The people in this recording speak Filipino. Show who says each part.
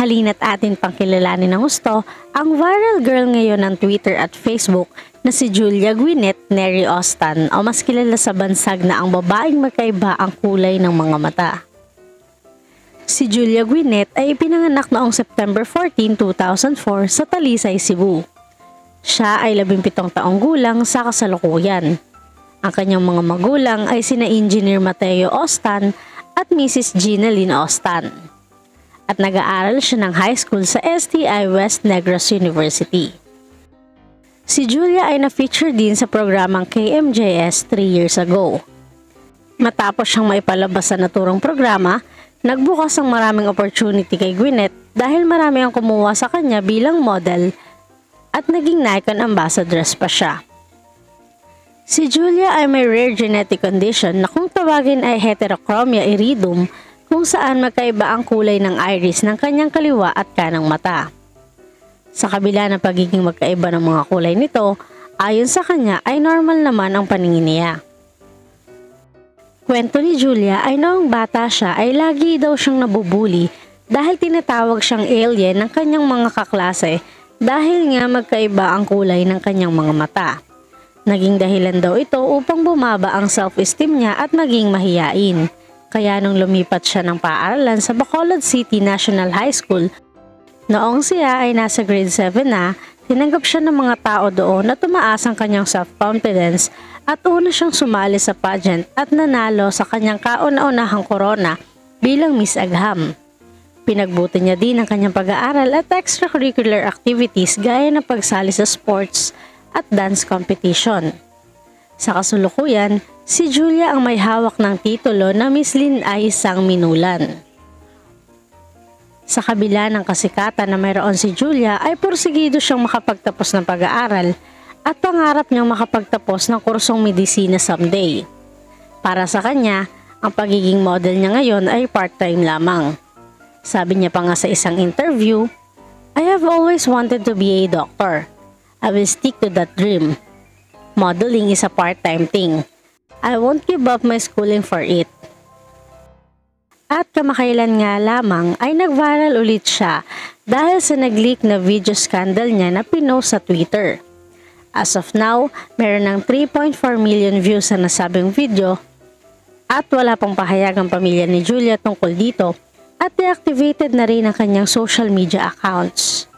Speaker 1: Halina't atin pang kilalanin ng gusto ang viral girl ngayon ng Twitter at Facebook na si Julia Gwyneth Neri Ostan o mas kilala sa bansag na ang babaeng magkaiba ang kulay ng mga mata. Si Julia Gwyneth ay ipinanganak noong September 14, 2004 sa Talisay, Cebu. Siya ay 17 taong gulang sa kasalukuyan. Ang kanyang mga magulang ay sina Engineer Mateo Ostan at Mrs. Gina Lynn Ostan. At nag-aaral siya ng high school sa STI West Negros University. Si Julia ay na-feature din sa programang KMJS 3 years ago. Matapos siyang maipalabas sa naturang programa, nagbukas ang maraming opportunity kay Gwyneth dahil marami ang kumuha sa kanya bilang model at naging Nikon ambassadress pa siya. Si Julia ay may rare genetic condition na kung tawagin ay heterochromia iridum, kung saan magkaiba ang kulay ng iris ng kanyang kaliwa at kanang mata. Sa kabila ng pagiging magkaiba ng mga kulay nito, ayon sa kanya ay normal naman ang paningin niya. Kwento ni Julia ay noong bata siya ay lagi daw siyang nabubuli dahil tinatawag siyang alien ng kanyang mga kaklase dahil nga magkaiba ang kulay ng kanyang mga mata. Naging dahilan daw ito upang bumaba ang self-esteem niya at maging mahiyain. Kaya nung lumipat siya ng paaralan sa Bacolod City National High School, noong siya ay nasa grade 7 na, tinanggap siya ng mga tao doon na tumaas ang kanyang self-confidence at una siyang sumali sa pageant at nanalo sa kanyang kauna-unahang corona bilang Miss Agham. Pinagbuti niya din ang kanyang pag-aaral at extracurricular activities gaya ng pagsali sa sports at dance competition. Sa kasulukuyan, si Julia ang may hawak ng titulo na Miss Lynn ay isang minulan. Sa kabila ng kasikatan na mayroon si Julia ay porsigido siyang makapagtapos ng pag-aaral at pangarap niyang makapagtapos ng kursong medisina someday. Para sa kanya, ang pagiging model niya ngayon ay part-time lamang. Sabi niya pa nga sa isang interview, "I have always wanted to be a doctor. I will stick to that dream. Modeling is a part-time thing. I won't give up my schooling for it." At kamakailan nga lamang ay nag-viral ulit siya dahil sa nag-leak na video scandal niya na pinost sa Twitter. As of now, meron ng 3.4 million views sa nasabing video at wala pang pahayag ang pamilya ni Julia tungkol dito at deactivated na rin ang kanyang social media accounts.